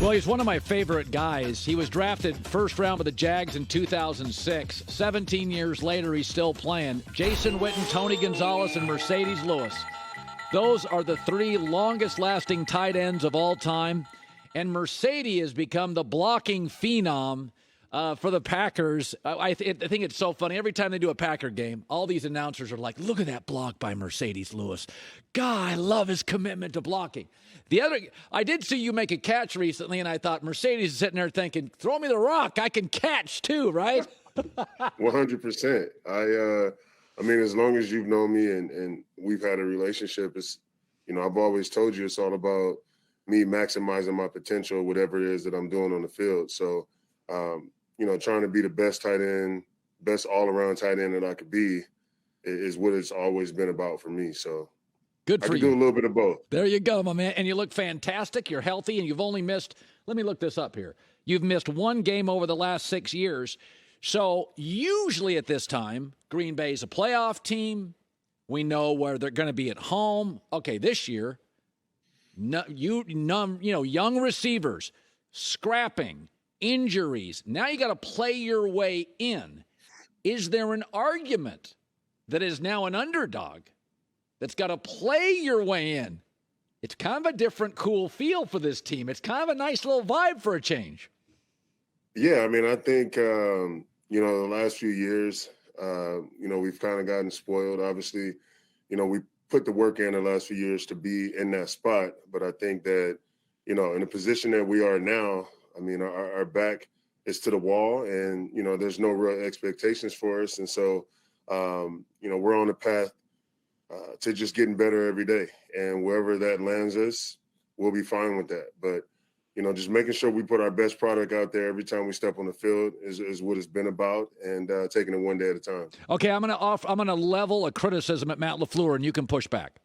Well, he's one of my favorite guys. He was drafted first round by the Jags in 2006. 17 years later, he's still playing. Jason Witten, Tony Gonzalez, and Marcedes Lewis. Those are the three longest-lasting tight ends of all time. And Marcedes has become the blocking phenom for the Packers. I think it's so funny. Every time they do a Packer game, all these announcers are like, look at that block by Marcedes Lewis. God, I love his commitment to blocking. I did see you make a catch recently, and I thought Marcedes is sitting there thinking, throw me the rock. I can catch too, right? 100%. I mean, as long as you've known me and we've had a relationship, I've always told you it's all about me maximizing my potential, whatever it is that I'm doing on the field. So, trying to be the best tight end, best all-around tight end that I could be is what it's always been about for me. So good for you. I can do a little bit of both. There you go, my man. And you look fantastic. You're healthy, and you've only missed, let me look this up here. You've missed one game over the last 6 years. So usually at this time, Green Bay's a playoff team. We know where they're going to be at home. Okay, this year, young receivers, scrapping, injuries. Now you got to play your way in. Is there an argument that is now an underdog that's got to play your way in? It's kind of a different, cool feel for this team. It's kind of a nice little vibe for a change. Yeah, I mean, I think, the last few years, we've kind of gotten spoiled. Obviously, we put the work in the last few years to be in that spot. But I think that, in the position that we are now, I mean, our back is to the wall and, there's no real expectations for us. And so, we're on the path to just getting better every day. And wherever that lands us, we'll be fine with that. But, just making sure we put our best product out there every time we step on the field is what it's been about, and taking it one day at a time. Okay, I'm gonna level a criticism at Matt LaFleur, and you can push back.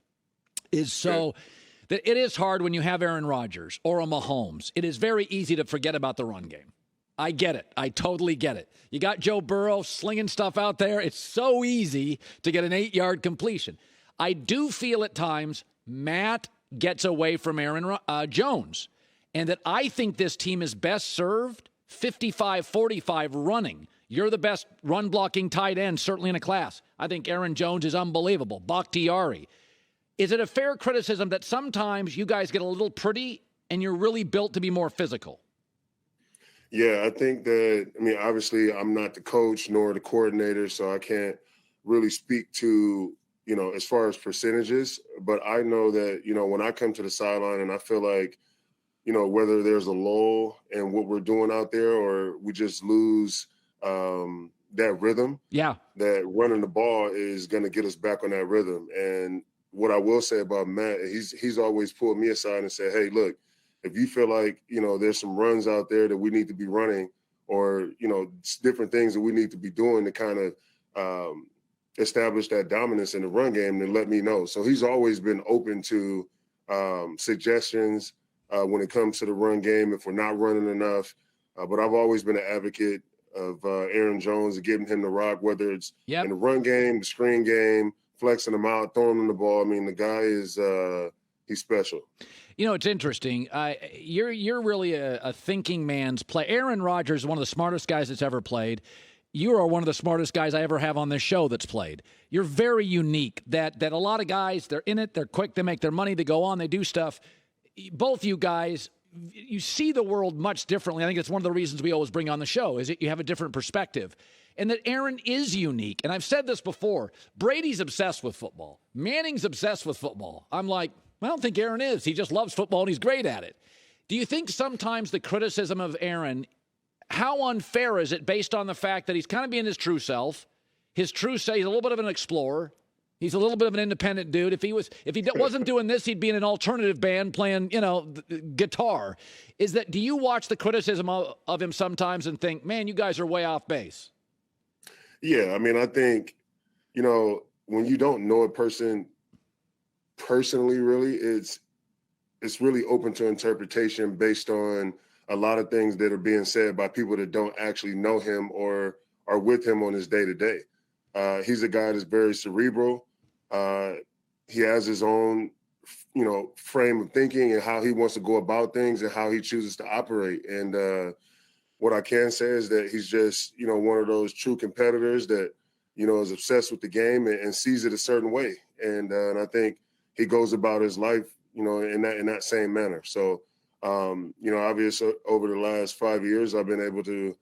That it is hard when you have Aaron Rodgers or a Mahomes. It is very easy to forget about the run game. I get it. I totally get it. You got Joe Burrow slinging stuff out there. It's so easy to get an 8-yard completion. I do feel at times Matt gets away from Aaron Jones, and that I think this team is best served 55-45 running. You're the best run-blocking tight end, certainly in a class. I think Aaron Jones is unbelievable. Bakhtiari. Is it a fair criticism that sometimes you guys get a little pretty and you're really built to be more physical? Yeah, I think that, obviously I'm not the coach nor the coordinator, so I can't really speak to, as far as percentages. But I know that, when I come to the sideline and I feel like, whether there's a lull in what we're doing out there or we just lose that rhythm, that running the ball is going to get us back on that rhythm. And what I will say about Matt, he's always pulled me aside and said, hey, look, if you feel like, there's some runs out there that we need to be running or, different things that we need to be doing to kind of establish that dominance in the run game, then let me know. So he's always been open to suggestions when it comes to the run game if we're not running enough. But I've always been an advocate of Aaron Jones and giving him the rock, whether it's in the run game, the screen game, flexing him out, throwing him the ball. I mean, the guy is he's special. It's interesting. You're really a thinking man's play. Aaron Rodgers is one of the smartest guys that's ever played. You are one of the smartest guys I ever have on this show that's played. You're very unique. That a lot of guys, they're in it, they're quick, they make their money, they go on, they do stuff. Both you guys, you see the world much differently. I think it's one of the reasons we always bring on the show is that you have a different perspective. And that Aaron is unique. And I've said this before. Brady's obsessed with football. Manning's obsessed with football. I'm like, I don't think Aaron is. He just loves football and he's great at it. Do you think sometimes the criticism of Aaron, how unfair is it based on the fact that he's kind of being his true self? His true self, he's a little bit of an explorer. He's a little bit of an independent dude. If he wasn't doing this, he'd be in an alternative band playing, guitar. Do you watch the criticism of him sometimes and think, man, you guys are way off base? Yeah, I think, when you don't know a person personally, really, it's really open to interpretation based on a lot of things that are being said by people that don't actually know him or are with him on his day-to-day. He's a guy that's very cerebral. He has his own frame of thinking and how he wants to go about things and how he chooses to operate. And what I can say is that he's just, one of those true competitors that, is obsessed with the game and sees it a certain way. And I think he goes about his life, in that same manner. So, obviously over the last 5 years, I've been able to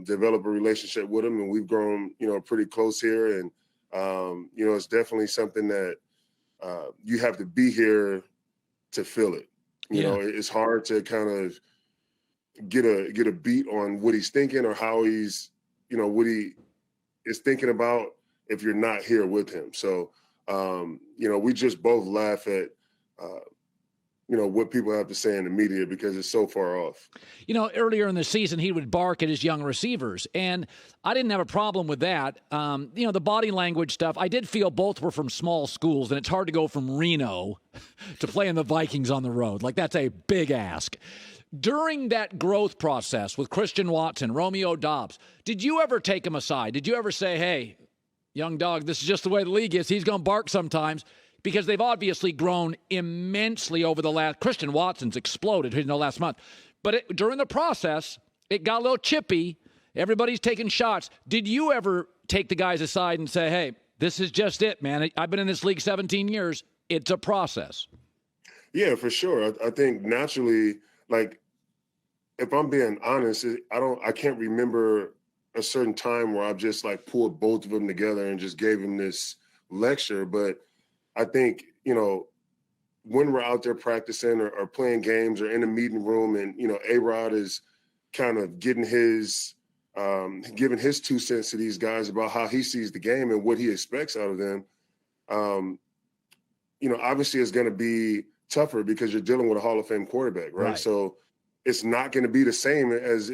develop a relationship with him, and we've grown, pretty close here. And, it's definitely something that you have to be here to feel it. You know, it's hard to kind of get a beat on what he's thinking or how he's, what he is thinking about if you're not here with him. So, we just both laugh at, what people have to say in the media because it's so far off. Earlier in the season, he would bark at his young receivers, and I didn't have a problem with that. The body language stuff, I did feel both were from small schools, and it's hard to go from Reno to playing the Vikings on the road. Like, that's a big ask. During that growth process with Christian Watson, Romeo Doubs, did you ever take him aside? Did you ever say, hey, young dog, this is just the way the league is. He's going to bark sometimes? Because they've obviously grown immensely over the last – Christian Watson's exploded in the last month. But during the process, it got a little chippy. Everybody's taking shots. Did you ever take the guys aside and say, hey, this is just it, man. I've been in this league 17 years. It's a process. Yeah, for sure. I think naturally, like, if I'm being honest, I can't remember a certain time where I've just like pulled both of them together and just gave them this lecture. But I think, when we're out there practicing or playing games or in the meeting room and, A-Rod is kind of giving his 2 cents to these guys about how he sees the game and what he expects out of them, obviously it's going to be tougher because you're dealing with a Hall of Fame quarterback, right? So it's not going to be the same as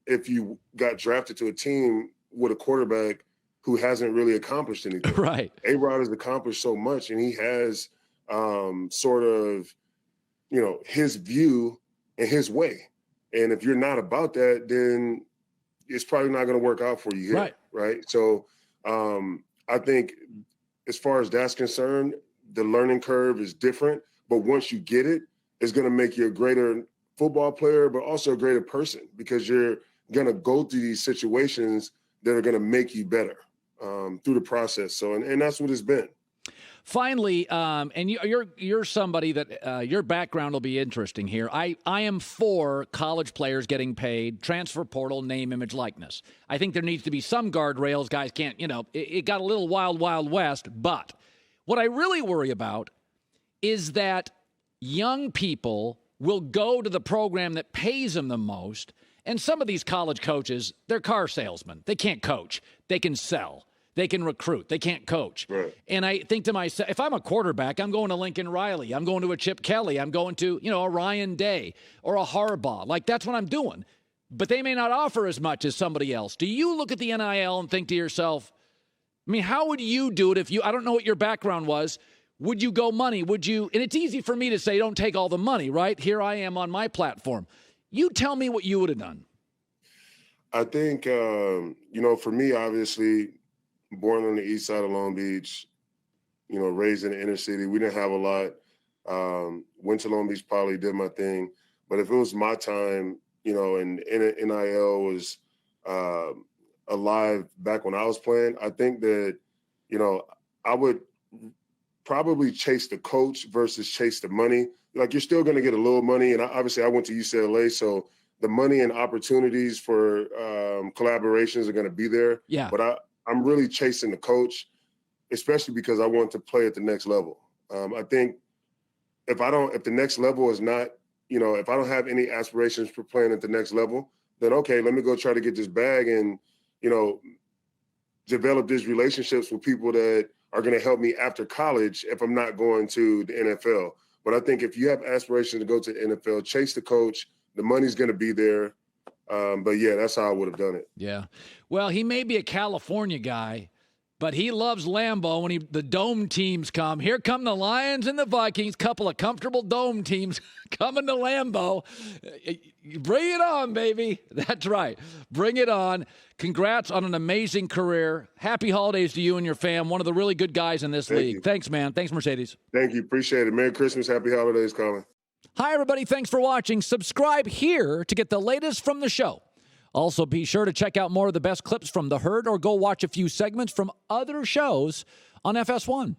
if you got drafted to a team with a quarterback who hasn't really accomplished anything. Right. A-Rod has accomplished so much, and he has sort of, his view and his way. And if you're not about that, then it's probably not going to work out for you here. Right. So I think as far as that's concerned, the learning curve is different. But once you get it, it's going to make you a greater football player, but also a greater person because you're going to go through these situations that are going to make you better through the process. So, and that's what it's been. Finally, and you're somebody that your background will be interesting here. I am for college players getting paid, transfer portal, name, image, likeness. I think there needs to be some guardrails. Guys can't, it got a little wild, wild west. But what I really worry about is that young people will go to the program that pays them the most. And some of these college coaches, they're car salesmen. They can't coach. They can sell. They can recruit. They can't coach. Right. And I think to myself, if I'm a quarterback, I'm going to Lincoln Riley. I'm going to a Chip Kelly. I'm going to, a Ryan Day or a Harbaugh. Like, that's what I'm doing. But they may not offer as much as somebody else. Do you look at the NIL and think to yourself, how would you do it if I don't know what your background was. Would you go money? Would you? And it's easy for me to say, don't take all the money, right? Here I am on my platform. You tell me what you would have done. I think, for me, obviously, born on the east side of Long Beach, raised in the inner city. We didn't have a lot. Went to Long Beach, probably did my thing. But if it was my time, and NIL was alive back when I was playing, I think that, I would probably chase the coach versus chase the money. Like, you're still going to get a little money. And obviously I went to UCLA, so the money and opportunities for collaborations are going to be there. Yeah. But I'm really chasing the coach, especially because I want to play at the next level. I think if the next level is not, if I don't have any aspirations for playing at the next level, then okay, let me go try to get this bag and, develop these relationships with people that are going to help me after college if I'm not going to the NFL. But I think if you have aspirations to go to the NFL, chase the coach, the money's going to be there. But yeah, that's how I would have done it. Yeah. Well, he may be a California guy, But he loves Lambeau when the dome teams come. Here come the Lions and the Vikings, couple of comfortable dome teams coming to Lambeau. Bring it on, baby. That's right. Bring it on. Congrats on an amazing career. Happy holidays to you and your fam. One of the really good guys in this league. You. Thanks, man. Thanks, Marcedes. Thank you. Appreciate it. Merry Christmas. Happy holidays, Colin. Hi, everybody. Thanks for watching. Subscribe here to get the latest from the show. Also, be sure to check out more of the best clips from The Herd or go watch a few segments from other shows on FS1.